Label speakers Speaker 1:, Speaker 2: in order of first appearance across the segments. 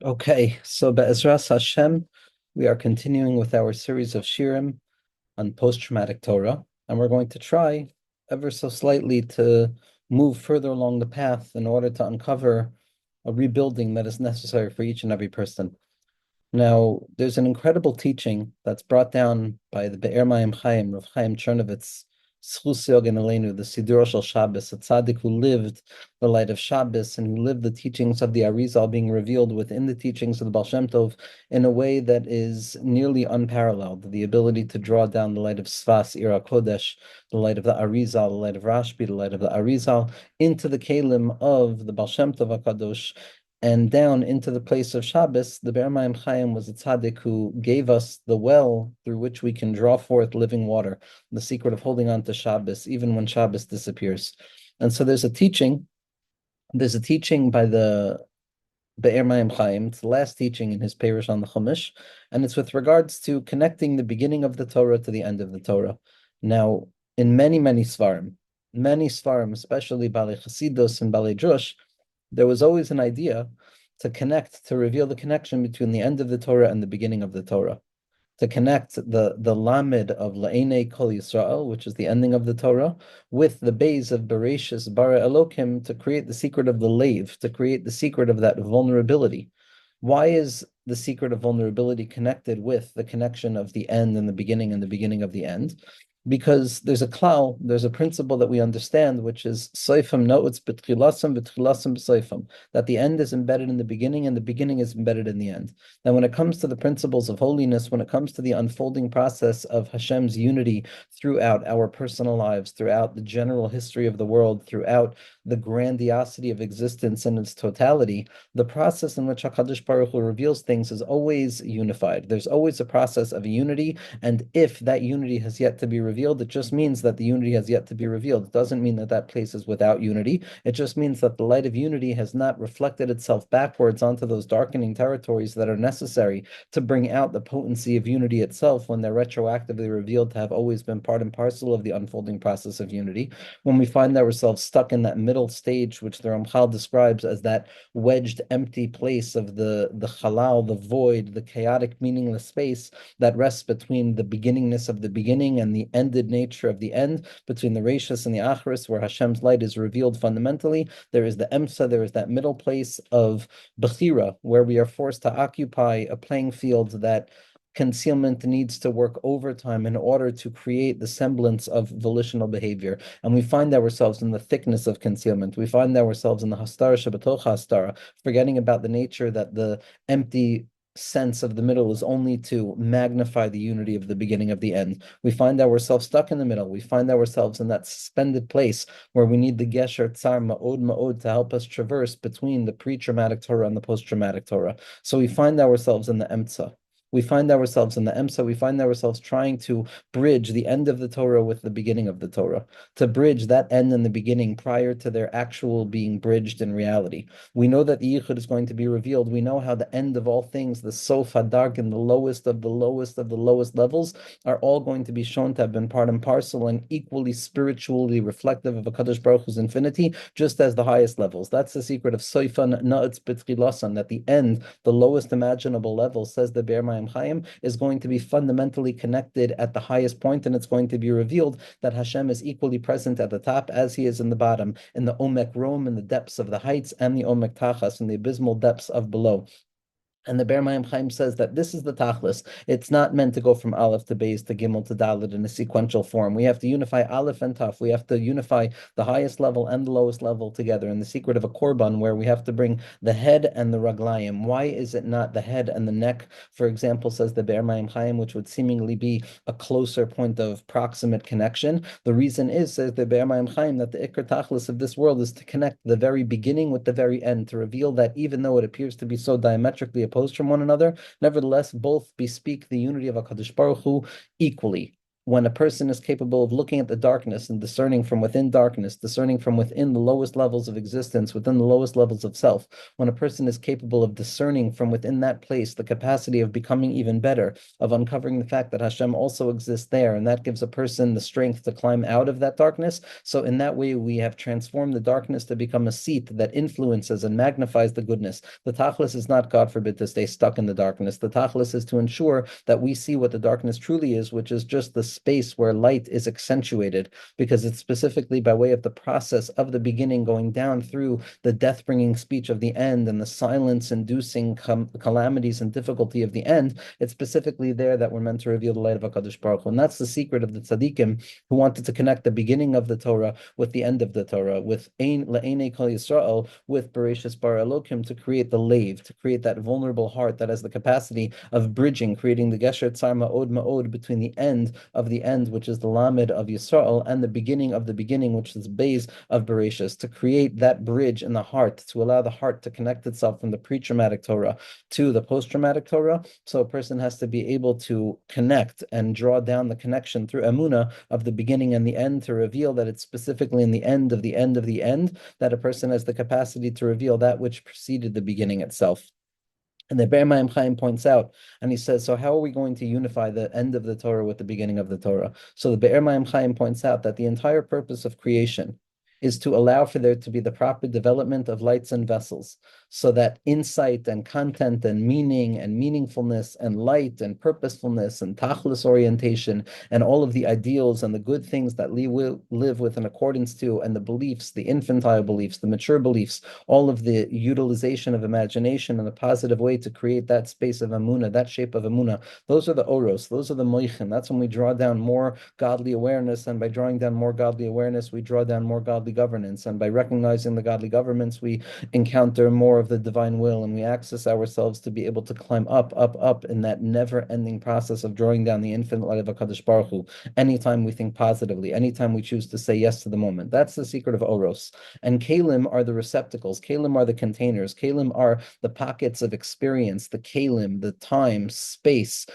Speaker 1: Okay, so Be'ezras Hashem, we are continuing with our series of shirim on post-traumatic Torah, and we're going to try ever so slightly to move further along the path in order to uncover a rebuilding that is necessary for each and every person. Now, there's an incredible teaching that's brought down by the Be'er Mayim Chaim, Rav Chaim Chernovitz, Schus Yogan Aleinu, the Siddur Shel Shabbos, a tzaddik who lived the light of Shabbos and who lived the teachings of the Arizal being revealed within the teachings of the Baal Shem Tov in a way that is nearly unparalleled. The ability to draw down the light of Sfas, Ira Kodesh, the light of the Arizal, the light of Rashbi, the light of the Arizal, into the Kalim of the Baal Shem Tov HaKadosh, and down into the place of Shabbos. The Be'er Mayim Chaim was a tzaddik who gave us the well through which we can draw forth living water, the secret of holding on to Shabbos, even when Shabbos disappears. And so there's a teaching by the Be'er Mayim Chaim. It's the last teaching in his Perush on the Chumash, and it's with regards to connecting the beginning of the Torah to the end of the Torah. Now, in many Svarim, especially Balei Chasidus and Balei Drush, there was always an idea to reveal the connection between the end of the Torah and the beginning of the Torah, to connect the Lamed of La'enei Kol Yisrael, which is the ending of the Torah, with the Beis of Bereshis Bara Elokim, to create the secret of the Leiv, to create the secret of that vulnerability. Why is the secret of vulnerability connected with the connection of the end and the beginning of the end? Because there's a principle that we understand, which is soifam noutz b'tchilasam b'soifam, that the end is embedded in the beginning and the beginning is embedded in the end. And when it comes to the principles of holiness, when it comes to the unfolding process of Hashem's unity throughout our personal lives, throughout the general history of the world, throughout the grandiosity of existence in its totality, the process in which HaKadosh Baruch Hu reveals things is always unified. There's always a process of unity, and if that unity has yet to be revealed, it just means that the unity has yet to be revealed. It doesn't mean that that place is without unity. It just means that the light of unity has not reflected itself backwards onto those darkening territories that are necessary to bring out the potency of unity itself when they're retroactively revealed to have always been part and parcel of the unfolding process of unity. When we find ourselves stuck in that middle stage, which the Ramchal describes as that wedged empty place of the halal, the void, the chaotic, meaningless space that rests between the beginningness of the beginning and the ended nature of the end, between the Rashis and the Acharis, where Hashem's light is revealed fundamentally. There is the Emsa, there is that middle place of Bechira, where we are forced to occupy a playing field that concealment needs to work overtime in order to create the semblance of volitional behavior. And we find ourselves in the thickness of concealment. We find ourselves in the hastara shebatoch hastara, forgetting about the nature that the empty sense of the middle is only to magnify the unity of the beginning of the end. We find ourselves stuck in the middle. We find ourselves in that suspended place where we need the gesher tsar ma'od ma'od to help us traverse between the pre-traumatic Torah and the post-traumatic Torah. So we find ourselves in the emtza. We find ourselves in the Emsa, we find ourselves trying to bridge the end of the Torah with the beginning of the Torah, to bridge that end and the beginning prior to their actual being bridged in reality. We know that the Yichud is going to be revealed. We know how the end of all things, the Sof HaDark and the lowest of the lowest of the lowest levels, are all going to be shown to have been part and parcel and equally spiritually reflective of HaKadosh Baruch Hu's infinity, just as the highest levels. That's the secret of Soifan Na'atz B'tchilasan, that the end, the lowest imaginable level, says the Be'er Chaim, is going to be fundamentally connected at the highest point, and it's going to be revealed that Hashem is equally present at the top as he is in the bottom, in the Omek Rome, in the depths of the heights, and the Omek Tachas, in the abysmal depths of below. And the Be'er Mayim Chaim says that this is the tachlis. It's not meant to go from Aleph to Beis to Gimel to Dalet in a sequential form. We have to unify Aleph and Taf. We have to unify the highest level and the lowest level together in the secret of a korban, where we have to bring the head and the raglayim. Why is it not the head and the neck, for example, says the Be'er Mayim Chaim, which would seemingly be a closer point of proximate connection? The reason is, says the Be'er Mayim Chaim, that the Iker Tachlis of this world is to connect the very beginning with the very end, to reveal that even though it appears to be so diametrically opposed from one another, nevertheless, both bespeak the unity of HaKadosh Baruch Hu equally. when a person is capable of looking at the darkness and discerning from within darkness, discerning from within the lowest levels of existence, within the lowest levels of self, when a person is capable of discerning from within that place the capacity of becoming even better, of uncovering the fact that Hashem also exists there, and that gives a person the strength to climb out of that darkness. So in that way, we have transformed the darkness to become a seat that influences and magnifies the goodness. The tachlis is not, God forbid, to stay stuck in the darkness. The tachlis is to ensure that we see what the darkness truly is, which is just the space where light is accentuated, because it's specifically by way of the process of the beginning going down through the death-bringing speech of the end and the silence-inducing calamities and difficulty of the end. It's specifically there that we're meant to reveal the light of HaKadosh Baruch Hu. And that's the secret of the tzaddikim who wanted to connect the beginning of the Torah with the end of the Torah, with Ein Le'enei Kol Yisrael, with Bereshis Bara Elokim, to create the lave, to create that vulnerable heart that has the capacity of bridging, creating the Gesher Tzar Ma'od Ma'od between the end of the end, which is the Lamed of Yisrael, and the beginning of the beginning, which is Beis of Bereshis, to create that bridge in the heart, to allow the heart to connect itself from the pre-traumatic Torah to the post-traumatic Torah. So a person has to be able to connect and draw down the connection through Emunah of the beginning and the end, to reveal that it's specifically in the end of the end of the end that a person has the capacity to reveal that which preceded the beginning itself. And the Be'er Mayim Chaim points out, and he says, so how are we going to unify the end of the Torah with the beginning of the Torah? So the Be'er Mayim Chaim points out that the entire purpose of creation is to allow for there to be the proper development of lights and vessels, so that insight and content and meaning and meaningfulness and light and purposefulness and tachlis orientation and all of the ideals and the good things that we will live with in accordance to, and the beliefs, the infantile beliefs, the mature beliefs, all of the utilization of imagination in a positive way to create that space of Amunah, that shape of Amunah, those are the oros, those are the moichin. That's when we draw down more godly awareness, and by drawing down more godly awareness, we draw down more godly governance, and by recognizing the godly governments, we encounter more of the divine will, and we access ourselves to be able to climb up, up, up in that never-ending process of drawing down the infinite light of HaKadosh Baruch Hu. Anytime we think positively, anytime we choose to say yes to the moment, that's the secret of Oros. And Kalim are the receptacles, Kalim are the containers, Kalim are the pockets of experience, the Kalim, the time, space,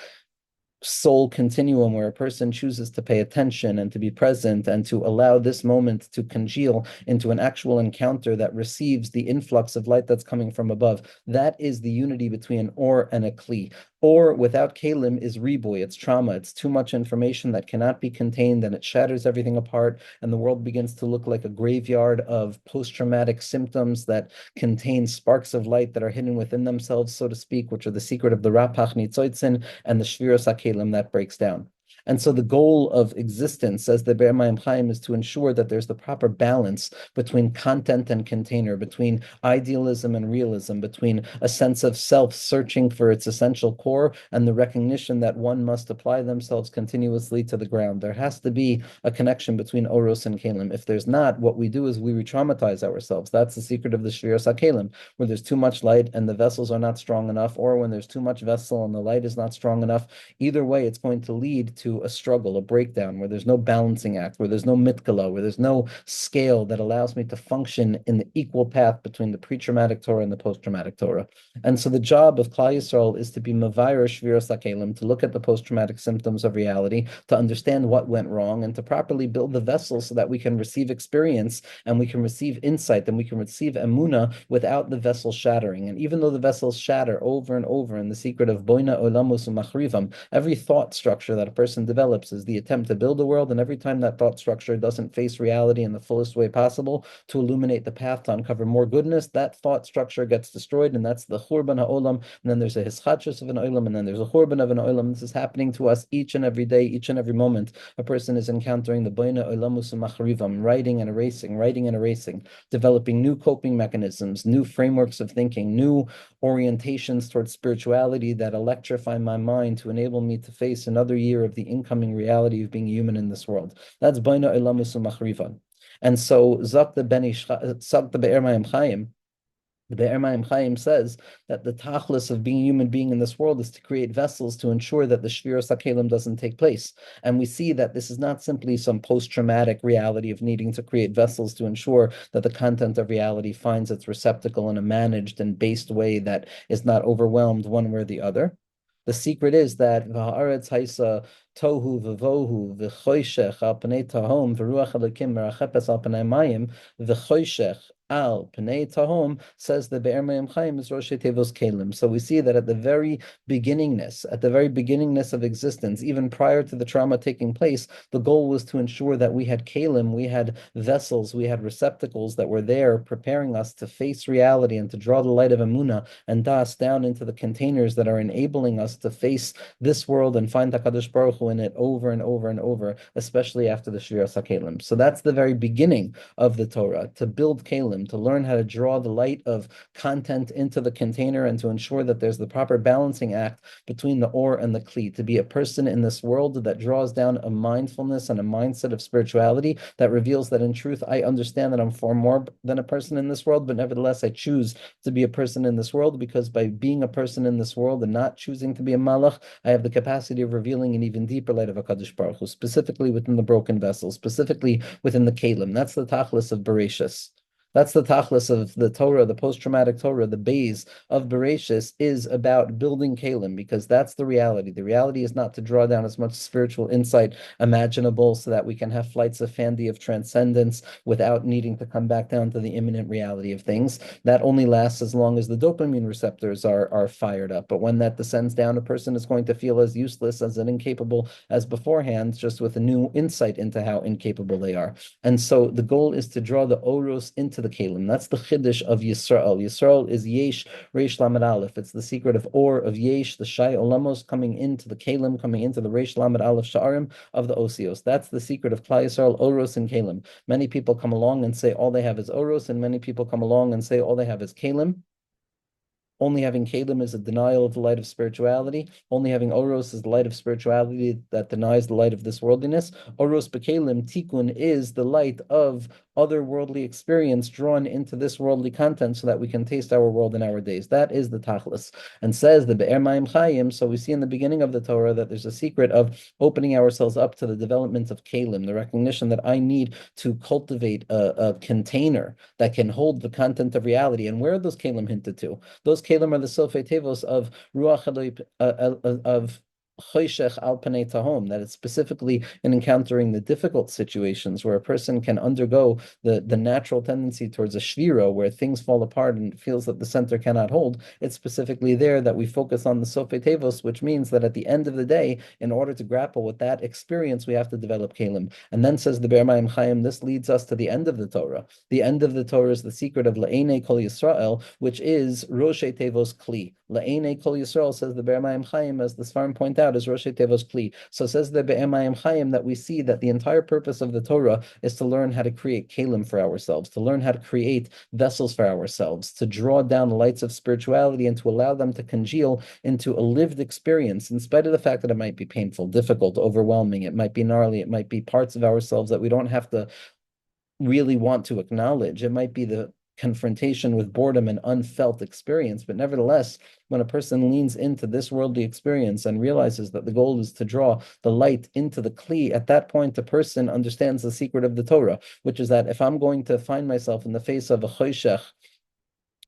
Speaker 1: soul continuum, where a person chooses to pay attention and to be present and to allow this moment to congeal into an actual encounter that receives the influx of light that's coming from above. That is the unity between an or and a kli. Or without kalim is riboy, it's trauma, it's too much information that cannot be contained, and it shatters everything apart, and the world begins to look like a graveyard of post-traumatic symptoms that contain sparks of light that are hidden within themselves, so to speak, which are the secret of the rapach nitzoitzin and the shviras hakelim that breaks down. And so the goal of existence, says the Be'er Mayim Chaim, is to ensure that there's the proper balance between content and container, between idealism and realism, between a sense of self searching for its essential core and the recognition that one must apply themselves continuously to the ground. There has to be a connection between Oros and Kalim. If there's not, what we do is we re-traumatize ourselves. That's the secret of the Shviras HaKalim, where there's too much light and the vessels are not strong enough, or when there's too much vessel and the light is not strong enough. Either way, it's going to lead to a struggle, a breakdown, where there's no balancing act, where there's no mitkala, where there's no scale that allows me to function in the equal path between the pre-traumatic Torah and the post-traumatic Torah. And so the job of Klal Yisrael is to be mavayir shviras hakelim, to look at the post-traumatic symptoms of reality, to understand what went wrong, and to properly build the vessel so that we can receive experience and we can receive insight and we can receive emuna without the vessel shattering. And even though the vessels shatter over and over in the secret of Bina olamus umachrivam, every thought structure that a person develops is the attempt to build a world, and every time that thought structure doesn't face reality in the fullest way possible to illuminate the path to uncover more goodness, that thought structure gets destroyed, and that's the churban ha'olam. And then there's a hischachus of an olam, and then there's a churban of an olam. This is happening to us each and every day, each and every moment. A person is encountering the boina olamus umachrivam, writing and erasing, developing new coping mechanisms, new frameworks of thinking, new orientations towards spirituality that electrify my mind to enable me to face another year of the incoming reality of being human in this world. That's Binah Elamus Machrivan. And so Zak the Be'er Mayim Chaim, the Be'er Mayim Chaim says that the tachlis of being a human being in this world is to create vessels to ensure that the shviras hakelim doesn't take place. And we see that this is not simply some post-traumatic reality of needing to create vessels to ensure that the content of reality finds its receptacle in a managed and based way that is not overwhelmed one way or the other. The secret is that v'haaretz haisa tohu v'vohu v'choshech al pnei tahom v'ruach elokim merachepes al pnei mayim v'choshech al pnei tahom, says the Be'er Mayim Chaim is Rosh Tevos Kalim. So we see that at the very beginningness of existence, even prior to the trauma taking place, the goal was to ensure that we had kalim, we had vessels, we had receptacles that were there preparing us to face reality and to draw the light of Emunah and Das down into the containers that are enabling us to face this world and find HaKadosh Baruch Hu in it over and over and over, especially after the Shviras HaKelim. So that's the very beginning of the Torah, to build kalim, to learn how to draw the light of content into the container and to ensure that there's the proper balancing act between the or and the kli, to be a person in this world that draws down a mindfulness and a mindset of spirituality that reveals that in truth, I understand that I'm far more than a person in this world, but nevertheless, I choose to be a person in this world, because by being a person in this world and not choosing to be a malach, I have the capacity of revealing an even deeper light of HaKadosh Baruch Hu, specifically within the broken vessels, specifically within the kalim. That's the tachlis of Bereshis. That's the tachlis of the Torah, the post-traumatic Torah, the base of Bereshis is about building kalim, because that's the reality. The reality is not to draw down as much spiritual insight imaginable so that we can have flights of Fandi of transcendence without needing to come back down to the imminent reality of things. That only lasts as long as the dopamine receptors are fired up. But when that descends down, a person is going to feel as useless, as incapable as beforehand, just with a new insight into how incapable they are. And so the goal is to draw the oros into the kalim. That's the chiddush of Yisrael. Yisrael is yesh reish lamed aleph. It's the secret of or, of yesh, the shai olamos, coming into the kalim, coming into the reish lamed aleph sha'arim of the osios. That's the secret of Klal Yisrael, oros and kalim. Many people come along and say all they have is oros, and many people come along and say all they have is kalim. Only having kalim is a denial of the light of spirituality. Only having oros is the light of spirituality that denies the light of this worldliness. Oros bekalim, tikkun, is the light of otherworldly experience drawn into this worldly content so that we can taste our world in our days. That is the tachlis. And says the Be'er Mayim Chaim, so we see in the beginning of the Torah that there's a secret of opening ourselves up to the development of kalim, the recognition that I need to cultivate a container that can hold the content of reality. And where are those kalim hinted to? Those kalim are the sofei tevos of ruach of choshech al panei tahom, that it's specifically in encountering the difficult situations where a person can undergo the natural tendency towards a shvira, where things fall apart and it feels that the center cannot hold. It's specifically there that we focus on the sofei tevos, which means that at the end of the day, in order to grapple with that experience, we have to develop kalim. And then says the Be'er Mayim Chaim, this leads us to the end of the Torah. The end of the Torah is the secret of La'enei Kol Yisrael, which is Roshei Tevos Kli. La'enei Kol Yisrael, says the Be'er Mayim Chaim, as the Svarim point out, is Roshei Tevos Kli. So says the Be'er Mayim Chaim that we see that the entire purpose of the Torah is to learn how to create kalim for ourselves, to learn how to create vessels for ourselves, to draw down the lights of spirituality and to allow them to congeal into a lived experience, in spite of the fact that it might be painful, difficult, overwhelming, it might be gnarly, it might be parts of ourselves that we don't have to really want to acknowledge. It might be the confrontation with boredom and unfelt experience, but nevertheless, when a person leans into this worldly experience and realizes that the goal is to draw the light into the kli, at that point, the person understands the secret of the Torah, which is that if I'm going to find myself in the face of a choshech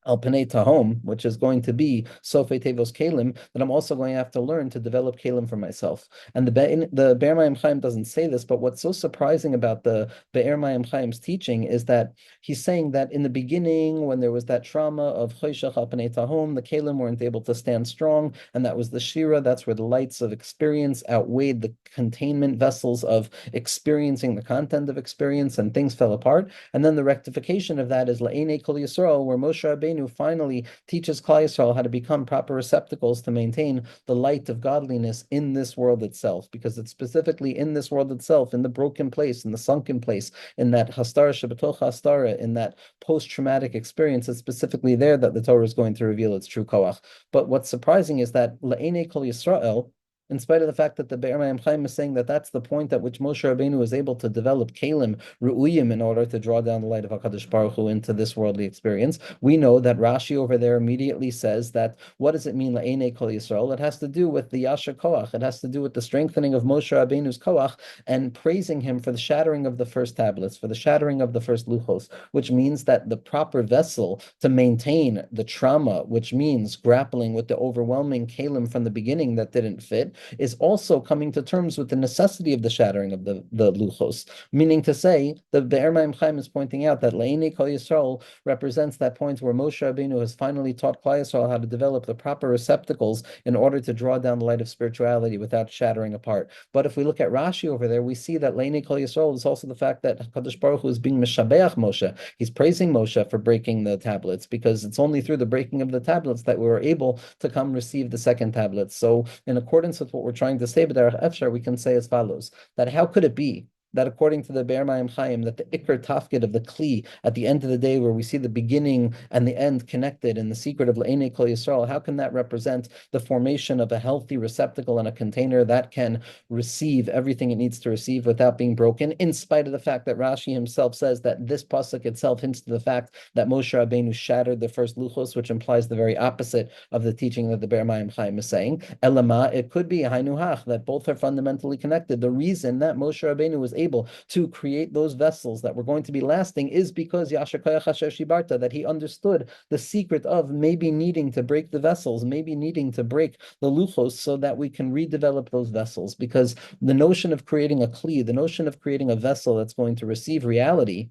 Speaker 1: al panei tahom, which is going to be sofei tevos kalim, then I'm also going to have to learn to develop kalim for myself. And the Be'er Mayim Chaim doesn't say this, but what's so surprising about the Be'er Mayim Chaim's teaching is that he's saying that in the beginning, when there was that trauma of choshech al panei tahom, the kalim weren't able to stand strong, and that was the shira. That's where the lights of experience outweighed the containment vessels of experiencing the content of experience, and things fell apart. And then the rectification of that is la'enei kol Yisrael, where Moshe Rabbeinu finally teaches Klal Yisrael how to become proper receptacles to maintain the light of godliness in this world itself, because it's specifically in this world itself, in the broken place, in the sunken place, in that hastara shebetoch hastara, in that post-traumatic experience, it's specifically there that the Torah is going to reveal its true koach. But what's surprising is that la'enei kol Yisrael, in spite of the fact that the Be'er Mayim Chaim is saying that that's the point at which Moshe Rabbeinu is able to develop Kalim, Ru'uyim, in order to draw down the light of HaKadosh Baruch Hu into this worldly experience. We know that Rashi over there immediately says that, what does it mean, La'enei Kol Yisrael? It has to do with the Yasher Koach. It has to do with the strengthening of Moshe Rabbeinu's Koach and praising him for the shattering of the first tablets, for the shattering of the first luchos, which means that the proper vessel to maintain the trauma, which means grappling with the overwhelming Kalim from the beginning that didn't fit, is also coming to terms with the necessity of the shattering of the luchos. Meaning to say, the Be'er Mayim Chaim is pointing out that Le'enei Kol Yisrael represents that point where Moshe Rabbeinu has finally taught Klal Yisrael how to develop the proper receptacles in order to draw down the light of spirituality without shattering apart. But if we look at Rashi over there, we see that Le'enei Kol Yisrael is also the fact that HaKadosh Baruch Hu is being Meshabeach Moshe. He's praising Moshe for breaking the tablets, because it's only through the breaking of the tablets that we were able to come receive the second tablet. So in accordance with what we're trying to say, B'derech Efshar, we can say as follows, that how could it be that according to the Be'er Mayim Chaim, that the Iker Tafkid of the Kli, at the end of the day, where we see the beginning and the end connected in the secret of Le'enei Kol Yisrael, how can that represent the formation of a healthy receptacle and a container that can receive everything it needs to receive without being broken, in spite of the fact that Rashi himself says that this pasuk itself hints to the fact that Moshe Rabbeinu shattered the first luchos, which implies the very opposite of the teaching that the Be'er Mayim Chaim is saying. Elama, it could be Hainuhach, that both are fundamentally connected. The reason that Moshe Rabbeinu was able to create those vessels that were going to be lasting is because Yasher Koyach Asher Shibarta, that he understood the secret of maybe needing to break the vessels, maybe needing to break the luchos, so that we can redevelop those vessels. Because the notion of creating a kli, the notion of creating a vessel that's going to receive reality,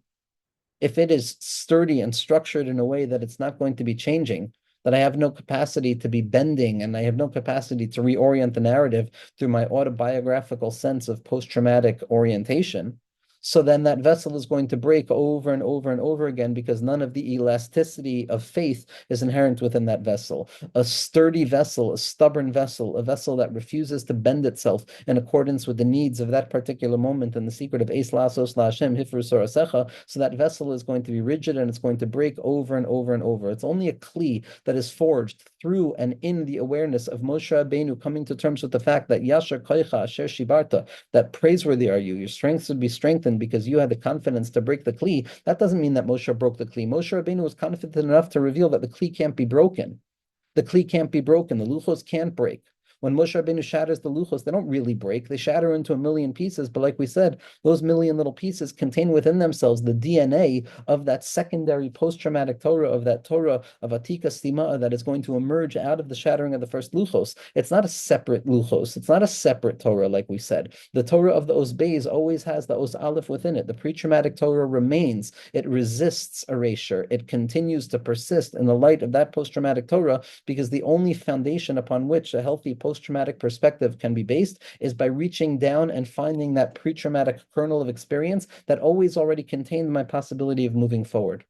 Speaker 1: if it is sturdy and structured in a way that it's not going to be changing, that I have no capacity to be bending, and I have no capacity to reorient the narrative through my autobiographical sense of post-traumatic orientation, so then that vessel is going to break over and over and over again, because none of the elasticity of faith is inherent within that vessel. A sturdy vessel, a stubborn vessel, a vessel that refuses to bend itself in accordance with the needs of that particular moment and the secret of Eis Lasos LaHashem Hifru Sorasecha, so that vessel is going to be rigid and it's going to break over and over and over. It's only a kli that is forged through and in the awareness of Moshe Rabbeinu coming to terms with the fact that Yasher Koicha Asher Shibarta, that praiseworthy are you, your strength should be strengthened because you had the confidence to break the kli. That doesn't mean that Moshe broke the kli. Moshe Rabbeinu was confident enough to reveal that the kli can't be broken. The kli can't be broken. The luchos can't break. When Moshe Rabbeinu shatters the luchos, they don't really break. They shatter into a million pieces. But like we said, those million little pieces contain within themselves the DNA of that secondary post-traumatic Torah, of that Torah of Atika Stima that is going to emerge out of the shattering of the first luchos. It's not a separate luchos. It's not a separate Torah, like we said. The Torah of the Os Beis always has the Os Aleph within it. The pre-traumatic Torah remains. It resists erasure. It continues to persist in the light of that post-traumatic Torah, because the only foundation upon which a healthy post-traumatic perspective can be based is by reaching down and finding that pre-traumatic kernel of experience that always already contained my possibility of moving forward.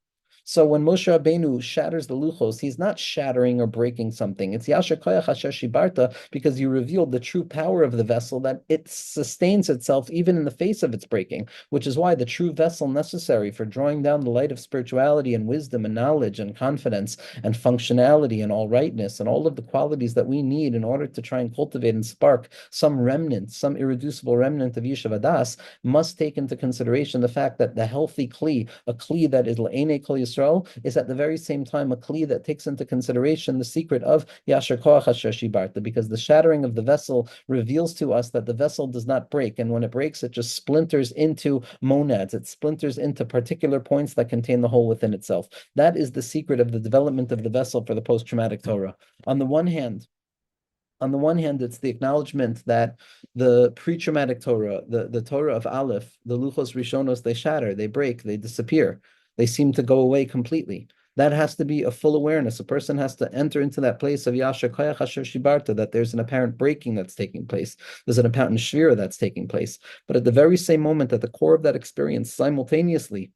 Speaker 1: So when Moshe Rabbeinu shatters the luchos, he's not shattering or breaking something. It's Yasher Koyach Asher Shibarta, because you revealed the true power of the vessel, that it sustains itself even in the face of its breaking, which is why the true vessel necessary for drawing down the light of spirituality and wisdom and knowledge and confidence and functionality and all rightness and all of the qualities that we need in order to try and cultivate and spark some remnant, some irreducible remnant of Yeshiva Das, must take into consideration the fact that the healthy kli, a kli that is Le'enei Kol Yisrael, is at the very same time a kli that takes into consideration the secret of Yasher Koach Asher Shibarta, because the shattering of the vessel reveals to us that the vessel does not break, and when it breaks, it just splinters into monads, it splinters into particular points that contain the whole within itself. That is the secret of the development of the vessel for the post-traumatic Torah. On the one hand, it's the acknowledgement that the pre-traumatic Torah, the Torah of Aleph, the Luchos Rishonos, they shatter, they break, they disappear. They seem to go away completely. That has to be a full awareness. A person has to enter into that place of Yasher Koyach Asher Shibarta, that there's an apparent breaking that's taking place. There's an apparent shvira that's taking place. But at the very same moment, at the core of that experience, simultaneously,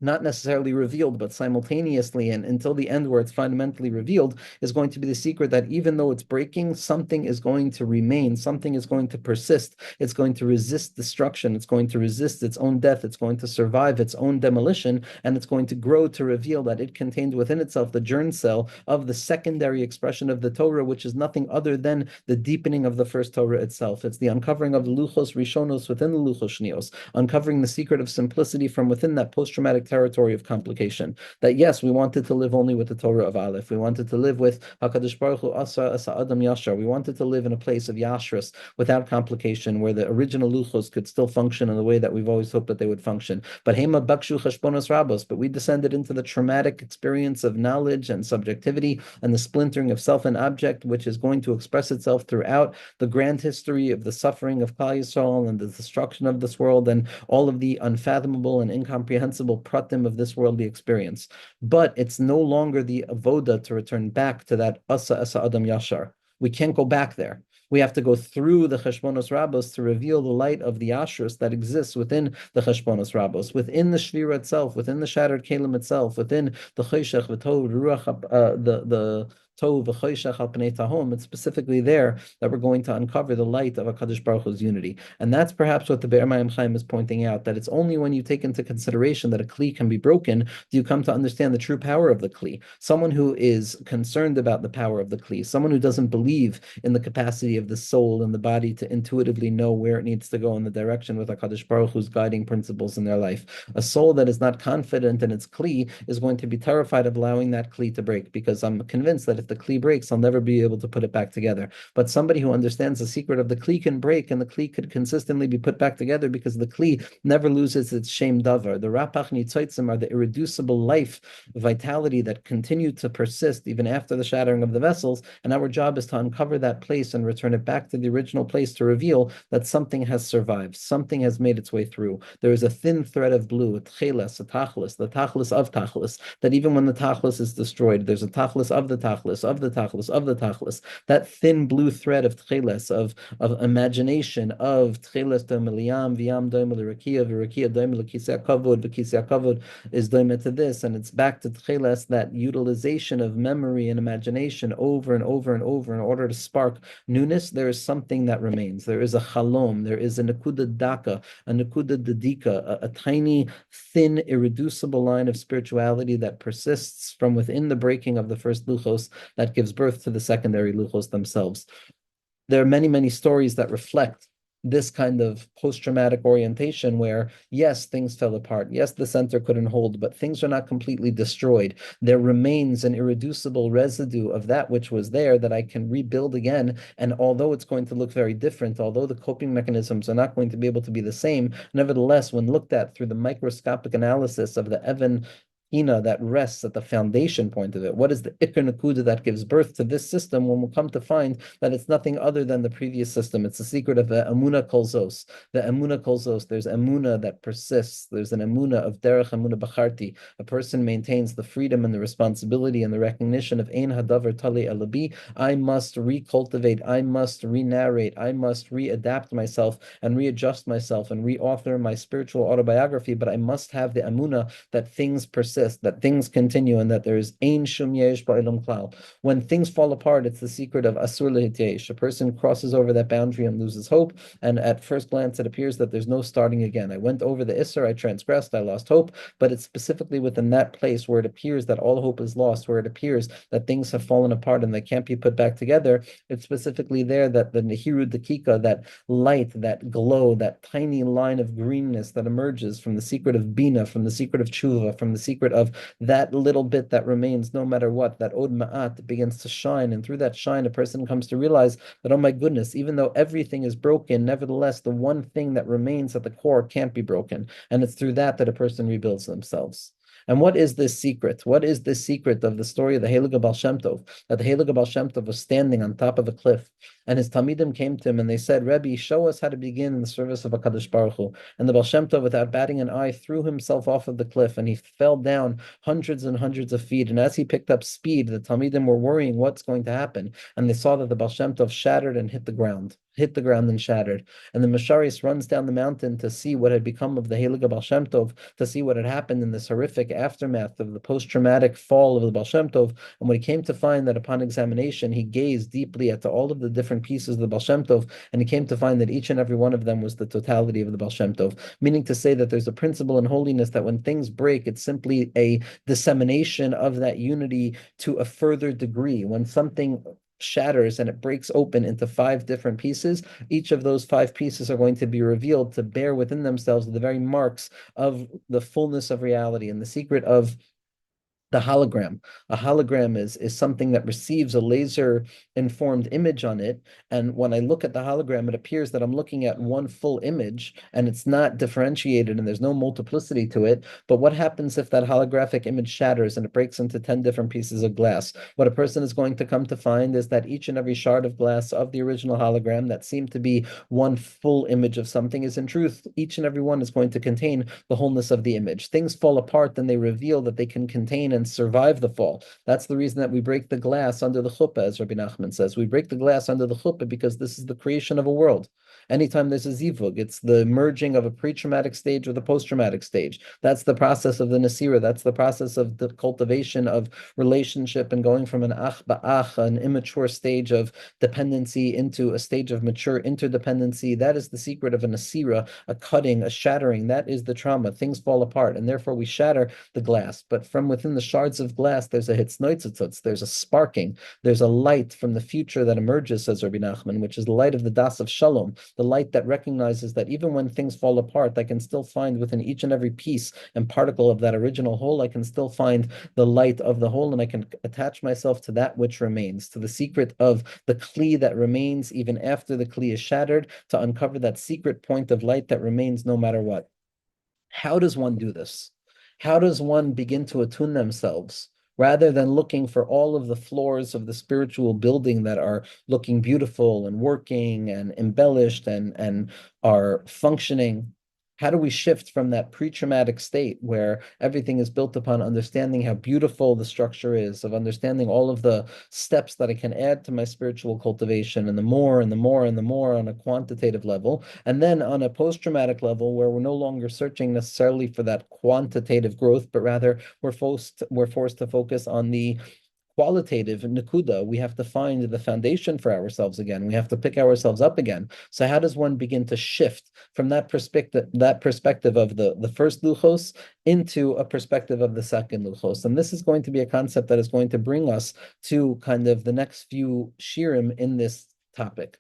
Speaker 1: not necessarily revealed, but simultaneously and until the end where it's fundamentally revealed, is going to be the secret that even though it's breaking, something is going to remain, something is going to persist, it's going to resist destruction, it's going to resist its own death, it's going to survive its own demolition, and it's going to grow to reveal that it contains within itself the germ cell of the secondary expression of the Torah, which is nothing other than the deepening of the first Torah itself. It's the uncovering of the Luchos Rishonos within the Luchos Shnios, uncovering the secret of simplicity from within that post-traumatic territory of complication. That yes, we wanted to live only with the Torah of Aleph. We wanted to live with HaKadosh Baruch Hu Asa Adam Yashar. We wanted to live in a place of Yashrus without complication, where the original Luchos could still function in the way that we've always hoped that they would function. But Hema Bakshu Cheshbonos Rabos, but we descended into the traumatic experience of knowledge and subjectivity and the splintering of self and object, which is going to express itself throughout the grand history of the suffering of Klal Yisrael and the destruction of this world and all of the unfathomable and incomprehensible pratim of this worldly experience. But it's no longer the avoda to return back to that asa adam yashar. We can't go back there. We have to go through the Cheshbonos Rabos to reveal the light of the Ashrus that exists within the Cheshbonos Rabos, within the Shvira itself, within the shattered Kalim itself, within the Choshech, the Tov, Ruach, the Tov, Choshech al Pnei Tahom. It's specifically there that we're going to uncover the light of HaKadosh Baruch Hu's unity. And that's perhaps what the Be'er Mayim Chaim is pointing out, that it's only when you take into consideration that a Kli can be broken do you come to understand the true power of the Kli. Someone who is concerned about the power of the Kli, someone who doesn't believe in the capacity of the soul and the body to intuitively know where it needs to go in the direction with HaKadosh Baruch Hu's guiding principles in their life. A soul that is not confident in its Kli is going to be terrified of allowing that Kli to break, because I'm convinced that if the Kli breaks, I'll never be able to put it back together. But somebody who understands the secret of the Kli can break, and the Kli could consistently be put back together, because the Kli never loses its shem davar. The Rapach Nitzotzim are the irreducible life, vitality that continue to persist even after the shattering of the vessels, and our job is to uncover that place and return it back to the original place to reveal that something has survived, something has made its way through. There is a thin thread of blue, a tcheles, a tachlis, the tachlis of tachlis, that even when the tachlis is destroyed, there's a tachlis of the tachlis, of the tachlis, of the tachlis, that thin blue thread of tcheles, of imagination, of tcheles doim eliyam, v'yam doim elirakia, v'irakia doim elakisei kavod, v'kisei kavod is doim to this, and it's back to tcheles, that utilization of memory and imagination over and over and over in order to spark newness. There is something that remains. There is a chalom, there is a nekuda daka, a nekuda dedika, a tiny, thin, irreducible line of spirituality that persists from within the breaking of the first luchos that gives birth to the secondary luchos themselves. There are many, many stories that reflect this kind of post-traumatic orientation where, yes, things fell apart. Yes, the center couldn't hold, but things are not completely destroyed. There remains an irreducible residue of that which was there that I can rebuild again. And although it's going to look very different, although the coping mechanisms are not going to be able to be the same, nevertheless, when looked at through the microscopic analysis of the Evan Bina that rests at the foundation point of it, what is the Ikar Nakuda that gives birth to this system, when we'll come to find that it's nothing other than the previous system. It's the secret of the Amuna Kolzos. The Amuna Kolzos, there's Amuna that persists. There's an Amuna of Derech Amuna Bacharti. A person maintains the freedom and the responsibility and the recognition of Ein Hadavar Tali Elabi. I must recultivate, I must re-narrate, I must readapt myself and readjust myself and reauthor my spiritual autobiography, but I must have the Amuna that things persist, that things continue, and that there is ein shum yesh ba'olam klal. When things fall apart, it's the secret of asur lehityesh. A person crosses over that boundary and loses hope, and at first glance it appears that there's no starting again. I went over the isser, I transgressed, I lost hope, but it's specifically within that place where it appears that all hope is lost, where it appears that things have fallen apart and they can't be put back together. It's specifically there that the nehiru dakika, that light, that glow, that tiny line of greenness that emerges from the secret of Bina, from the secret of tshuva, from the secret of that little bit that remains no matter what, that od ma'at begins to shine, and through that shine a person comes to realize that, oh my goodness, even though everything is broken, nevertheless the one thing that remains at the core can't be broken, and it's through that that a person rebuilds themselves. And what is this secret? What is this secret of the story of the Heilige Baal Shem Tov? That the Heilige Baal Shem Tov was standing on top of a cliff, And his Talmidim came to him and they said, Rebbe, show us how to begin in the service of HaKadosh Baruch Hu. And the Baal Shem Tov, without batting an eye, threw himself off of the cliff and he fell down hundreds and hundreds of feet. And as he picked up speed, the Talmidim were worrying what's going to happen. And they saw that the Baal Shem Tov shattered and hit the ground and shattered. And the Masharis runs down the mountain to see what had become of the Heilige Baal Shem Tov, to see what had happened in this horrific aftermath of the post-traumatic fall of the Baal Shem Tov. And when he came to find that upon examination, he gazed deeply at all of the different pieces of the Baal Shem Tov, and he came to find that each and every one of them was the totality of the Baal Shem Tov, meaning to say that there's a principle in holiness that when things break, it's simply a dissemination of that unity to a further degree. When something shatters and it breaks open into 5 different pieces, each of those 5 pieces are going to be revealed to bear within themselves the very marks of the fullness of reality and the secret of the hologram. A hologram is something that receives a laser informed image on it. And when I look at the hologram, it appears that I'm looking at one full image and it's not differentiated and there's no multiplicity to it. But what happens if that holographic image shatters and it breaks into 10 different pieces of glass? What a person is going to come to find is that each and every shard of glass of the original hologram that seemed to be one full image of something is in truth, each and every one is going to contain the wholeness of the image. Things fall apart, then they reveal that they can contain and survive the fall. That's the reason that we break the glass under the chuppah, as Rabbi Nachman says. We break the glass under the chuppah because this is the creation of a world. Anytime there's a zivug, it's the merging of a pre-traumatic stage with a post-traumatic stage. That's the process of the Nasira. That's the process of the cultivation of relationship and going from an ach ba'ach, an immature stage of dependency, into a stage of mature interdependency. That is the secret of a Nasira, a cutting, a shattering. That is the trauma. Things fall apart, and therefore we shatter the glass. But from within the shards of glass, there's a hitznoitzitz, there's a sparking, there's a light from the future that emerges, says Rabbi Nachman, which is the light of the das of shalom, the light that recognizes that even when things fall apart, I can still find within each and every piece and particle of that original whole, I can still find the light of the whole, and I can attach myself to that which remains, to the secret of the kli that remains even after the kli is shattered, to uncover that secret point of light that remains no matter what. How does one do this? How does one begin to attune themselves rather than looking for all of the floors of the spiritual building that are looking beautiful and working and embellished and are functioning? How do we shift from that pre-traumatic state where everything is built upon understanding how beautiful the structure is, of understanding all of the steps that I can add to my spiritual cultivation, and the more and the more and the more on a quantitative level, and then on a post-traumatic level where we're no longer searching necessarily for that quantitative growth, but rather we're forced to focus on the qualitative nakuda. We have to find the foundation for ourselves again. We have to pick ourselves up again. So how does one begin to shift from that perspective of the first luchos into a perspective of the second luchos? And this is going to be a concept that is going to bring us to kind of the next few shirim in this topic.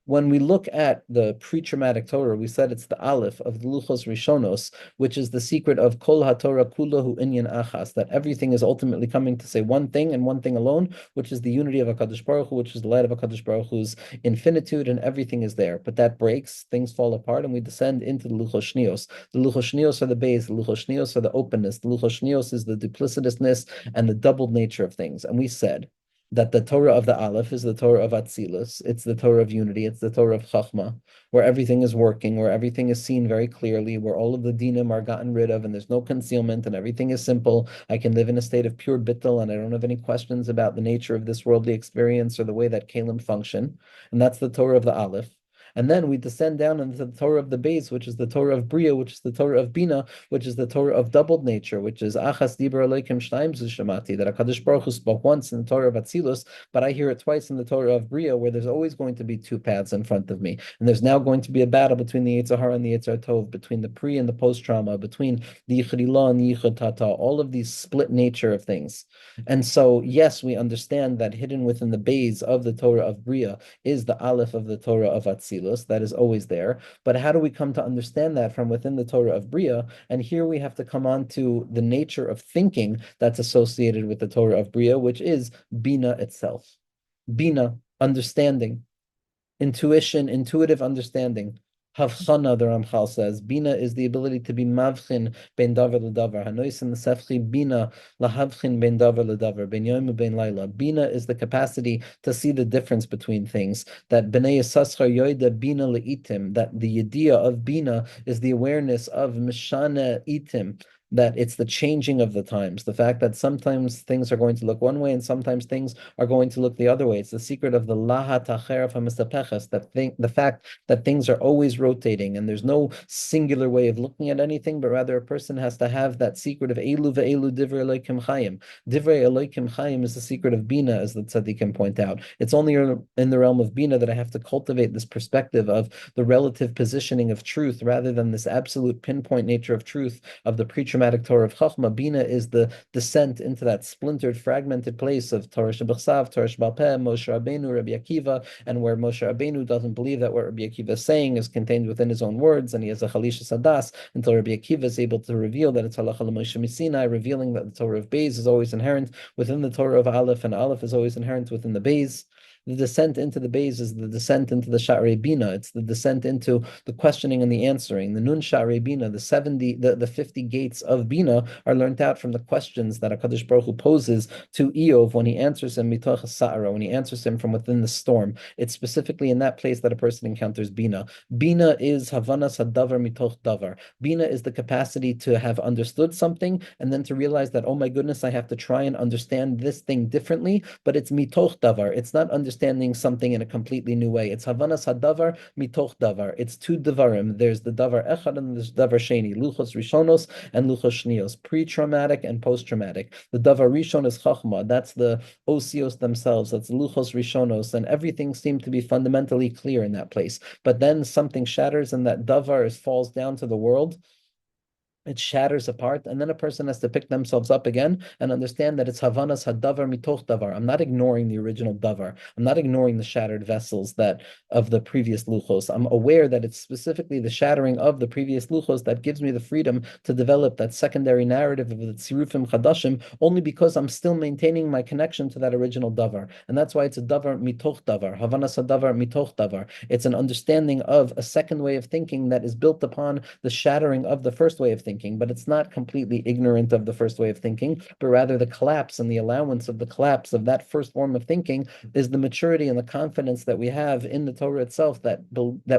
Speaker 1: When we look at the pre-traumatic Torah, we said it's the Aleph of the Luchos Rishonos, which is the secret of Kol HaTorah Kulahu Inyan Achas, that everything is ultimately coming to say one thing and one thing alone, which is the unity of HaKadosh Baruch Hu, which is the light of HaKadosh Baruch Hu's infinitude, and everything is there. But that breaks, things fall apart, and we descend into the Luchos Shnios. The Luchos Shnios are the base, the Luchos Shnios are the openness, the Luchos Shnios is the duplicitousness and the doubled nature of things. And we said that the Torah of the Aleph is the Torah of Atzilus. It's the Torah of unity. It's the Torah of Chachma, where everything is working, where everything is seen very clearly, where all of the dinim are gotten rid of, and there's no concealment, and everything is simple. I can live in a state of pure bittul, and I don't have any questions about the nature of this worldly experience or the way that kalim function. And that's the Torah of the Aleph. And then we descend down into the Torah of the base, which is the Torah of Bria, which is the Torah of Bina, which is the Torah of doubled nature, which is Achas Dibur Elokim Shnaim Zu Shemati, that HaKadosh Baruch Hu spoke once in the Torah of Atzilus, but I hear it twice in the Torah of Bria, where there's always going to be 2 paths in front of me. And there's now going to be a battle between the Yetzer Hara and the Yetzer Tov, between the pre and the post-trauma, between the Yichud Ilah and the Yichud Tata, all of these split nature of things. And so, yes, we understand that hidden within the base of the Torah of Bria is the Aleph of the Torah of Atzilus, that is always there. But how do we come to understand that from within the Torah of Bria? And here we have to come on to the nature of thinking that's associated with the Torah of Bria, which is Bina itself. Bina, understanding, intuition, intuitive understanding. Havchana, the Ramchal says, Bina is the ability to be mavchin ben davar ledavar. Hanois in the sefchi Bina lahavchin ben davar ledavar ben yom ben laila. Bina is the capacity to see the difference between things. That bnei yisachar yoida Bina leitim. That the idea of Bina is the awareness of mishana itim, that it's the changing of the times, the fact that sometimes things are going to look one way and sometimes things are going to look the other way. It's the secret of the laha tacher of hamistapeches, the fact that things are always rotating and there's no singular way of looking at anything, but rather a person has to have that secret of elu ve'elu divrei Elokim chayim. Divrei Elokim chayim is the secret of Bina, as the tzaddikim point out. It's only in the realm of Bina that I have to cultivate this perspective of the relative positioning of truth rather than this absolute pinpoint nature of truth of the pre-traumatic Torah of Chachma. Bina is the descent into that splintered, fragmented place of Torah Shebechsav, Torah Shebal Peh, Moshe Rabbeinu, Rabbi Akiva, and where Moshe Rabbeinu doesn't believe that what Rabbi Akiva is saying is contained within his own words, and he has a Chalisha Sadas until Rabbi Akiva is able to reveal that it's Halacha L'Moshe Misinai, revealing that the Torah of Beis is always inherent within the Torah of Aleph, and Aleph is always inherent within the Beis. The descent into the Beis is the descent into the Shatter Bina. It's the descent into the questioning and the answering. The Nun Shatter Bina, the 50 gates of Bina are learned out from the questions that HaKadosh Baruch Hu poses to Eov when he answers him mitoch sa'ara, when he answers him from within the storm. It's specifically in that place that a person encounters Bina. Bina is Havanas Hadavar mitoch davar. Bina is the capacity to have understood something and then to realize that, oh my goodness, I have to try and understand this thing differently, but it's mitoch davar. It's not understanding something in a completely new way. It's Havanas Hadavar mitoch davar. It's two davarim. There's the davar echad and there's davar sheni, luchos rishonos and luchos shnios, pre-traumatic and post-traumatic. The davar rishon is chachma. That's the osios themselves. That's luchos rishonos, and everything seemed to be fundamentally clear in that place. But then something shatters, and that davar falls down to the world. It shatters apart, and then a person has to pick themselves up again and understand that it's Havanas Hadavar mitoch davar. I'm not ignoring the original davar. I'm not ignoring the shattered vessels that of the previous luchos. I'm aware that it's specifically the shattering of the previous luchos that gives me the freedom to develop that secondary narrative of the tzirufim chadashim, only because I'm still maintaining my connection to that original davar. And that's why it's a davar mitoch davar, Havanas Hadavar mitoch davar. It's an understanding of a second way of thinking that is built upon the shattering of the first way of thinking. But it's not completely ignorant of the first way of thinking, but rather the collapse and the allowance of the collapse of that first form of thinking is the maturity and the confidence that we have in the Torah itself, that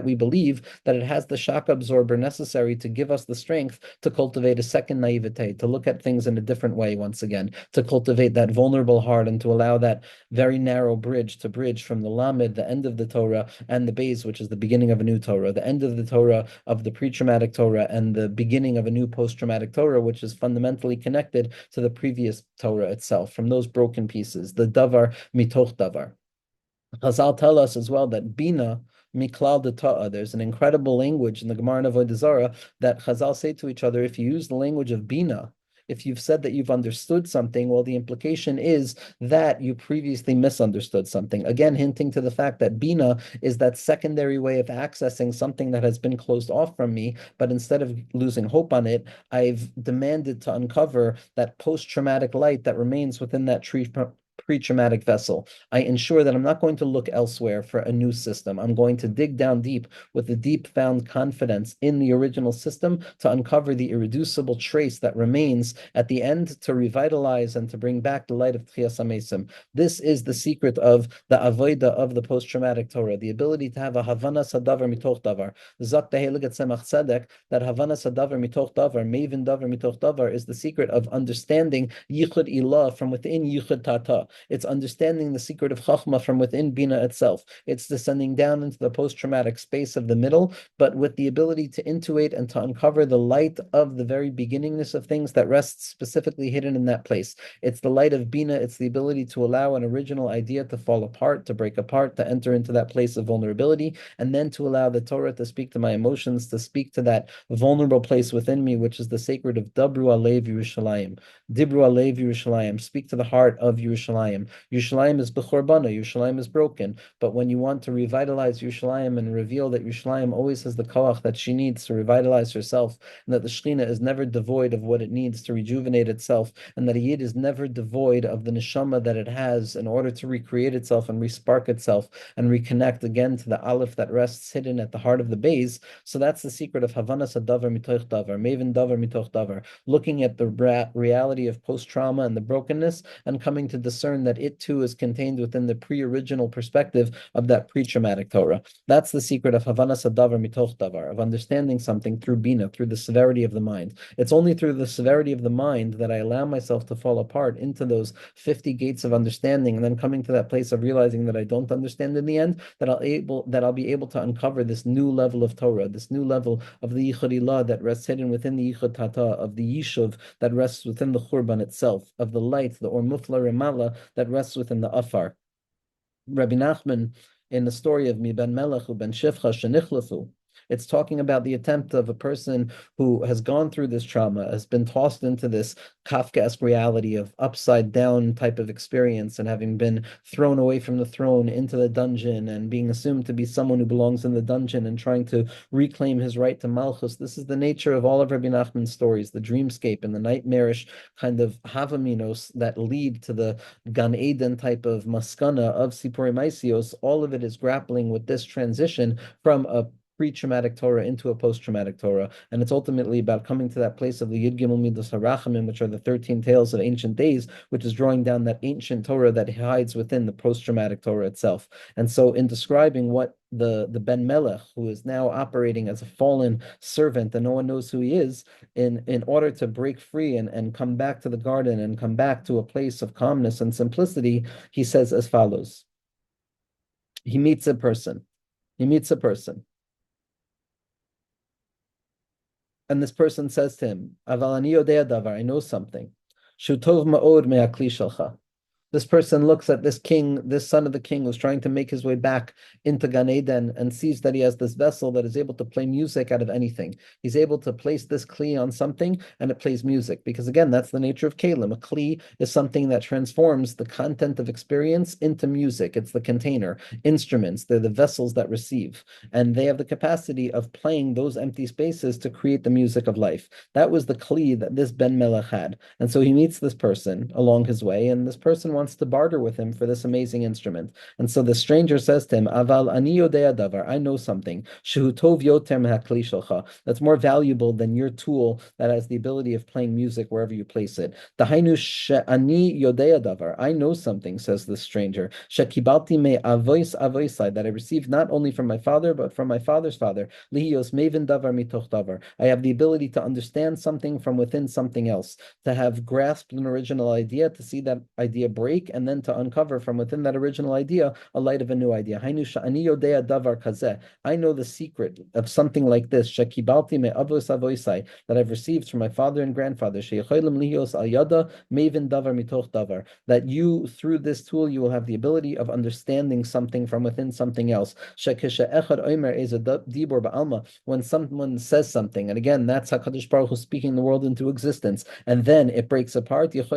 Speaker 1: we believe that it has the shock absorber necessary to give us the strength to cultivate a second naivete, to look at things in a different way once again, to cultivate that vulnerable heart and to allow that very narrow bridge to bridge from the Lamed, the end of the Torah, and the Beis, which is the beginning of a new Torah, the end of the Torah of the pre-traumatic Torah and the beginning of a new post-traumatic Torah, which is fundamentally connected to the previous Torah itself, from those broken pieces, the davar mitoch davar. Chazal tell us as well that Bina miklal de ta'a. There's an incredible language in the Gemara and Avodah Zarah that Chazal say to each other, if you use the language of Bina, if you've said that you've understood something, well, the implication is that you previously misunderstood something. Again, hinting to the fact that Bina is that secondary way of accessing something that has been closed off from me, but instead of losing hope on it, I've demanded to uncover that post-traumatic light that remains within that pre-traumatic vessel. I ensure that I'm not going to look elsewhere for a new system. I'm going to dig down deep with the deep found confidence in the original system to uncover the irreducible trace that remains at the end, to revitalize and to bring back the light of Tchias HaMesim. This is the secret of the avoida of the post-traumatic Torah, the ability to have a Havanas Hadavar mitoch davar. Zak Tehelig Tzemach Tzedek, that Havanas Hadavar mitoch davar, Mevin davar mitoch davar, is the secret of understanding Yichud Ilah from within Yichud Tata. It's understanding the secret of Chachma from within Bina itself. It's descending down into the post-traumatic space of the middle, but with the ability to intuit and to uncover the light of the very beginningness of things that rests specifically hidden in that place. It's the light of Bina. It's the ability to allow an original idea to fall apart, to break apart, to enter into that place of vulnerability, and then to allow the Torah to speak to my emotions, to speak to that vulnerable place within me, which is the sacred of Dabru Alev Yerushalayim. Dibru Alev Yerushalayim. Speak to the heart of Yerushalayim. Yerushalayim. Yerushalayim is b'chorbana, Yerushalayim is broken. But when you want to revitalize Yerushalayim and reveal that Yerushalayim always has the koach that she needs to revitalize herself, and that the Shekhinah is never devoid of what it needs to rejuvenate itself, and that a Yid is never devoid of the neshama that it has in order to recreate itself and respark itself and reconnect again to the aleph that rests hidden at the heart of the base. So that's the secret of Havanas Hadavar Mitoch Davar, Maven Davar Mitoch Davar, looking at the reality of post-trauma and the brokenness and coming to discern that it too is contained within the pre-original perspective of that pre-traumatic Torah. That's the secret of Havanas Hadavar Mitoch Davar, of understanding something through Bina, through the severity of the mind. It's only through the severity of the mind that I allow myself to fall apart into those 50 gates of understanding, and then coming to that place of realizing that I don't understand in the end, that I'll be able to uncover this new level of Torah, this new level of the Yichud Ilah that rests hidden within the Yichud Tata, of the Yishuv that rests within the Churban itself, of the light, the Or Mufla Remala that rests within the Afar. Rabbi Nachman, in the story of Mi Ben Melech u Ben Shifcha Shenichlafu, it's talking about the attempt of a person who has gone through this trauma, has been tossed into this Kafkaesque reality of upside down type of experience, and having been thrown away from the throne into the dungeon and being assumed to be someone who belongs in the dungeon and trying to reclaim his right to Malchus. This is the nature of all of Rabbi Nachman's stories, the dreamscape and the nightmarish kind of Havaminos that lead to the Gan Eden type of maskana of Sipori Maisios. All of it is grappling with this transition from a pre-traumatic Torah into a post-traumatic Torah, and it's ultimately about coming to that place of the Yud Gimel Midos Harachamim, which are the 13 tales of ancient days, which is drawing down that ancient Torah that hides within the post-traumatic Torah itself. And so, in describing what the Ben Melech, who is now operating as a fallen servant and no one knows who he is, in order to break free and come back to the garden and come back to a place of calmness and simplicity, he says as follows. He meets a person. He meets a person. And this person says to him, Aval ani yodea davar, I know something. Shu tov ma'od me'akli shalcha. This person looks at this king, this son of the king, who's trying to make his way back into Gan Eden, and sees that he has this vessel that is able to play music out of anything. He's able to place this kli on something, and it plays music. Because again, that's the nature of kelim. A kli is something that transforms the content of experience into music. It's the container. Instruments, they're the vessels that receive. And they have the capacity of playing those empty spaces to create the music of life. That was the kli that this Ben Melech had. And so he meets this person along his way, and this person wants to barter with him for this amazing instrument. And so the stranger says to him, Aval ani yodea davar, I know something. Shehu tov yoter mehakli shalcha, that's more valuable than your tool that has the ability of playing music wherever you place it. Dahainu she'ani yodea davar, I know something, says the stranger. Shekibalti me avois avoisai, that I received not only from my father, but from my father's father. Lihios mevin davar mitoch davar, I have the ability to understand something from within something else, to have grasped an original idea, to see that idea break, and then to uncover from within that original idea a light of a new idea. I know the secret of something like this that I've received from my father and grandfather, that you, through this tool, you will have the ability of understanding something from within something else. When someone says something, and again, that's HaKadosh Baruch Hu speaking the world into existence, and then it breaks apart, if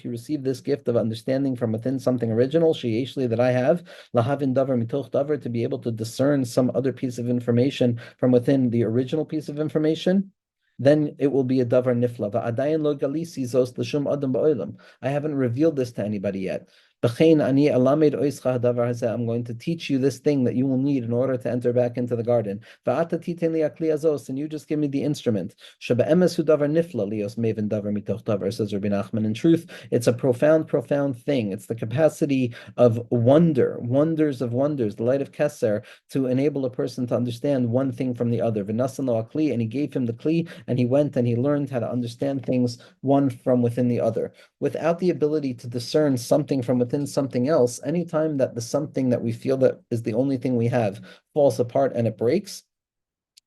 Speaker 1: you receive this gift of understanding from within something original, sheyeshli, that I have, lahavin davar mitoch davar, to be able to discern some other piece of information from within the original piece of information, then it will be a davar nifla. Va'adayin lo galisi zos l'shum adam ba'olam. I haven't revealed this to anybody yet. I'm going to teach you this thing that you will need in order to enter back into the garden. And you just give me the instrument. Says Rabbi Nachman. In truth, it's a profound, profound thing. It's the capacity of wonder, wonders of wonders, the light of Keser, to enable a person to understand one thing from the other. And he gave him the kli, and he went and he learned how to understand things one from within the other. Without the ability to discern something from within something else, anytime that the something that we feel that is the only thing we have falls apart and it breaks,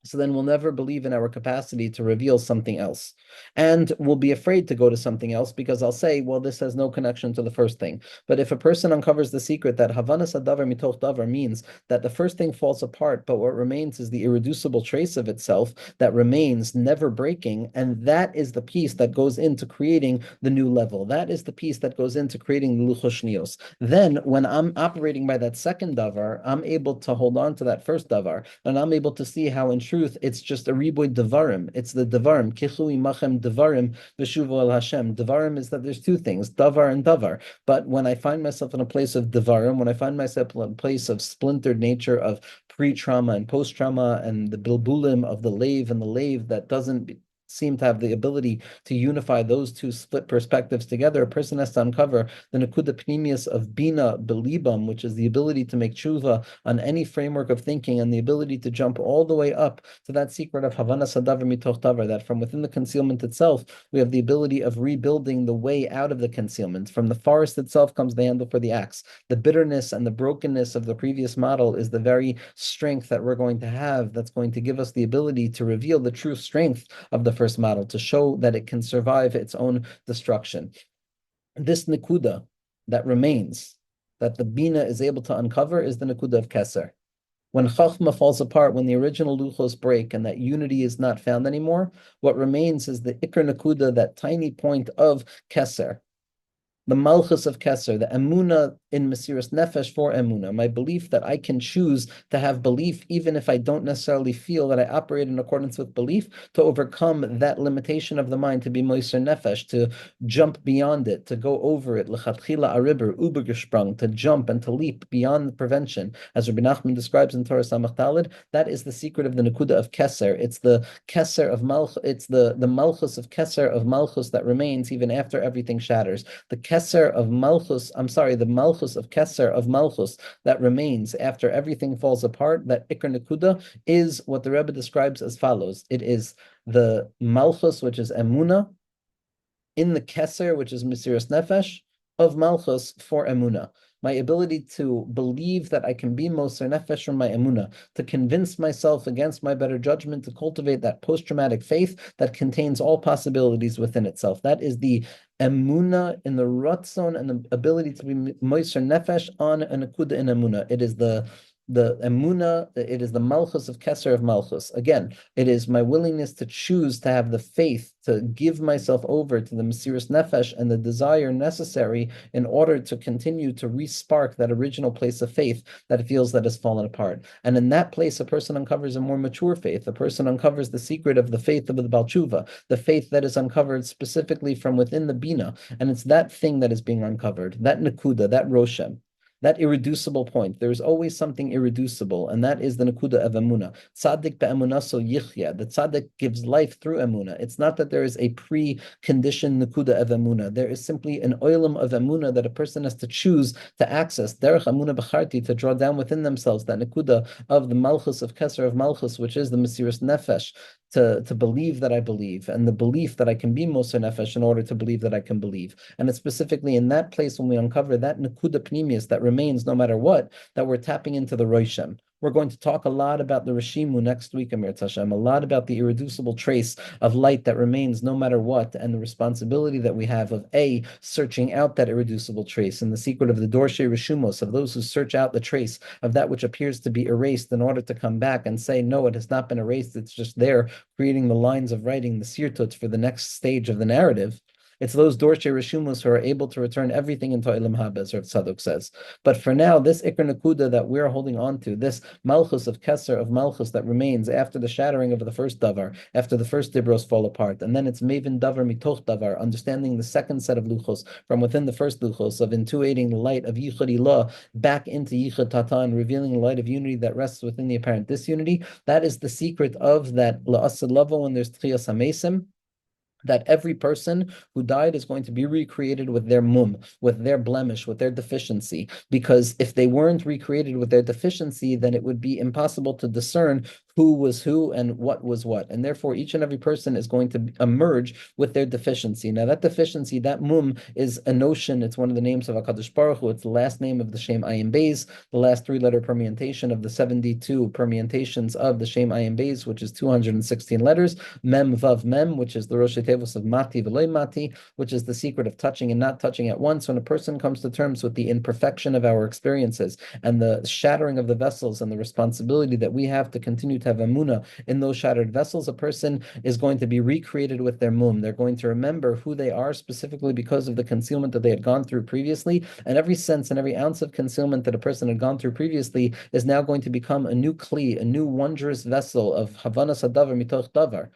Speaker 1: So then we'll never believe in our capacity to reveal something else. And we'll be afraid to go to something else because I'll say, well, this has no connection to the first thing. But if a person uncovers the secret that Havanas Adavar Mitoch Davar means that the first thing falls apart, but what remains is the irreducible trace of itself that remains, never breaking, and that is the piece that goes into creating the new level. That is the piece that goes into creating the Luchos Shnios. Then, when I'm operating by that second davar, I'm able to hold on to that first davar, and I'm able to see how, in truth, it's just a riboy devarim. It's the devarim. Kichui machem devarim v'shuvu el Hashem. Devarim is that there's two things, davar and davar. But when I find myself in a place of devarim, when I find myself in a place of splintered nature of pre-trauma and post-trauma and the bilbulim of the lave and the lave that doesn't seem to have the ability to unify those two split perspectives together, a person has to uncover the Nakuda Pnimius of Bina Belibam, which is the ability to make tshuva on any framework of thinking and the ability to jump all the way up to that secret of Havana Sadavar Mitoch Davar, that from within the concealment itself, we have the ability of rebuilding the way out of the concealment. From the forest itself comes the handle for the axe. The bitterness and the brokenness of the previous model is the very strength that we're going to have that's going to give us the ability to reveal the true strength of the first model, to show that it can survive its own destruction. This Nakuda that remains, that the Bina is able to uncover, is the Nakuda of Keser. When Chachma falls apart, when the original Luchos break and that unity is not found anymore, what remains is the Ikr Nakuda, that tiny point of Keser, the Malchus of Keser, the Emuna in Mesiras Nefesh for Emuna, my belief that I can choose to have belief even if I don't necessarily feel that I operate in accordance with belief, to overcome that limitation of the mind, to be Moiser Nefesh, to jump beyond it, to go over it, Lechatchila Ariber, Ubergesprung, to jump and to leap beyond the prevention, as Rabbi Nachman describes in Torah Samach Daled. That is the secret of the Nakuda of Keser. It's the Keser of Malchus, it's the Malchus of Keser of Malchus that remains even after everything shatters. The Keser of Malchus, the Malchus of Keser of Malchus that remains after everything falls apart, that Ikr Nekuda, is what the Rebbe describes as follows. It is the Malchus, which is Emuna, in the Keser, which is Mesiras Nefesh, of Malchus for Emuna. My ability to believe that I can be Moser Nefesh from my Emuna, to convince myself against my better judgment, to cultivate that post-traumatic faith that contains all possibilities within itself. That is the Emuna in the Ratzon and the ability to be Moser Nefesh on an Akuda in Emuna. It is the Emuna, it is the Malchus of Keser of Malchus. Again, it is my willingness to choose to have the faith, to give myself over to the Mesiras Nefesh and the desire necessary in order to continue to re-spark that original place of faith that feels that has fallen apart. And in that place, a person uncovers a more mature faith. A person uncovers the secret of the faith of the Baal Tshuva, the faith that is uncovered specifically from within the Bina. And it's that thing that is being uncovered, that Nakuda, that Roshem, that irreducible point. There is always something irreducible, and that is the Nakuda of Emuna. Tzaddik be'emunaso yichya. The tzaddik gives life through Emuna. It's not that there is a pre-conditioned Nakuda of Emuna. There is simply an oilam of Emuna that a person has to choose to access. Derech Emuna b'charti, to draw down within themselves that Nakuda of the Malchus of Keser of Malchus, which is the Mesiras Nefesh, to believe that I believe, and the belief that I can be Moser Nefesh in order to believe that I can believe. And it's specifically in that place when we uncover that Nakuda Pnimius that remains no matter what, that we're tapping into the Roishem. We're going to talk a lot about the Rishimu next week, Amir Tashem, a lot about the irreducible trace of light that remains no matter what, and the responsibility that we have of searching out that irreducible trace, and the secret of the Dorshe Rishumos, of those who search out the trace of that which appears to be erased in order to come back and say, no, it has not been erased, it's just there, creating the lines of writing, the sirtut for the next stage of the narrative. It's those Dorshe Rishumus who are able to return everything into Ilam Haba, as Rav Tzadok says. But for now, this Ikr Nakuda that we're holding on to, this Malchus of Keser of Malchus that remains after the shattering of the first Davar, after the first Dibros fall apart, and then it's Maven Davar Mitoch Davar, understanding the second set of Luchos from within the first Luchos, of intuiting the light of Yichud Ilah back into Yichud Tata, and revealing the light of unity that rests within the apparent disunity. That is the secret of that La'asad Lavo when there's Tchiyas HaMesim, that every person who died is going to be recreated with their with their blemish, with their deficiency. Because if they weren't recreated with their deficiency, then it would be impossible to discern who was who and what was what. And therefore, each and every person is going to emerge with their deficiency. Now, that deficiency, that mum, is a notion. It's one of the names of HaKadosh Baruch Hu. It's the last name of the Shem Ayin Beis, the last three-letter permutation of the 72 permutations of the Shem Ayin Beis, which is 216 letters. Mem Vav Mem, which is the Rosh Tevos of Mati V'loy Mati, which is the secret of touching and not touching at once. When a person comes to terms with the imperfection of our experiences and the shattering of the vessels and the responsibility that we have to continue to have emunah in those shattered vessels, a person is going to be recreated with their mum. They're going to remember who they are specifically because of the concealment that they had gone through previously, and every sense and every ounce of concealment that a person had gone through previously is now going to become a new kli, a new wondrous vessel of havanas hadavar mitoch davar,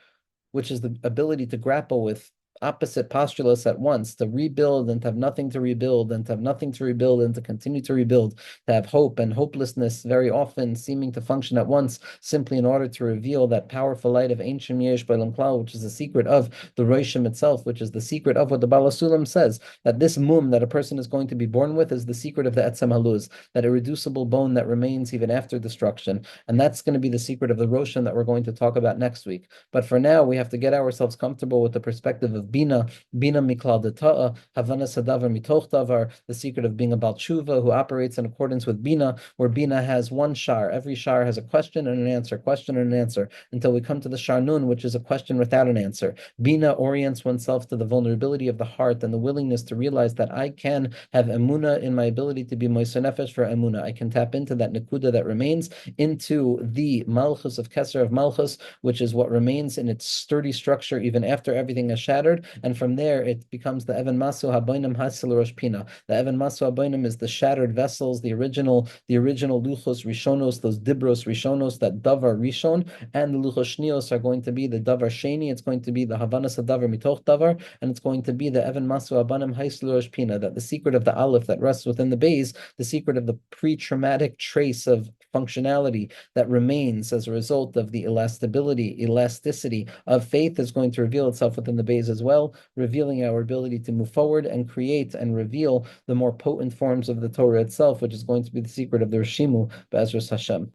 Speaker 1: which is the ability to grapple with opposite postulates at once, to rebuild and to have nothing to rebuild, and to have nothing to rebuild and to continue to rebuild, to have hope and hopelessness very often seeming to function at once, simply in order to reveal that powerful light of ancient Yesh B'Elam Klal, which is the secret of the Roshim itself, which is the secret of what the Baal HaSulam says, that this mum that a person is going to be born with is the secret of the Etzem Haluz, that irreducible bone that remains even after destruction. And that's going to be the secret of the Roshim that we're going to talk about next week. But for now, we have to get ourselves comfortable with the perspective of Bina Miklal Deta'a, Havana Sadavar Mitoch Davar, the secret of being a Baal Tshuva who operates in accordance with Bina, where Bina has one shar. Every shar has a question and an answer, until we come to the shar nun, which is a question without an answer. Bina orients oneself to the vulnerability of the heart and the willingness to realize that I can have emuna in my ability to be moiser nefesh for emuna. I can tap into that nekuda that remains, into the malchus of Keser of Malchus, which is what remains in its sturdy structure even after everything is shattered. And from there, it becomes the Evan Masu Haboinim Hasil Rosh Pina. The Evan Masu Haboinim is the shattered vessels, the original Luchos Rishonos, those Dibros Rishonos, that Davar Rishon, and the Luchos Shnios are going to be the Davar Sheni. It's going to be the Havanas Davar Mitoch Davar, and it's going to be the Evan Masu Haboinim Hasil Rosh Pina, that the secret of the Aleph that rests within the base, the secret of the pre-traumatic trace of functionality that remains as a result of the elasticity of faith is going to reveal itself within the base as well, revealing our ability to move forward and create and reveal the more potent forms of the Torah itself, which is going to be the secret of the Rishimu, Be'ezras Hashem.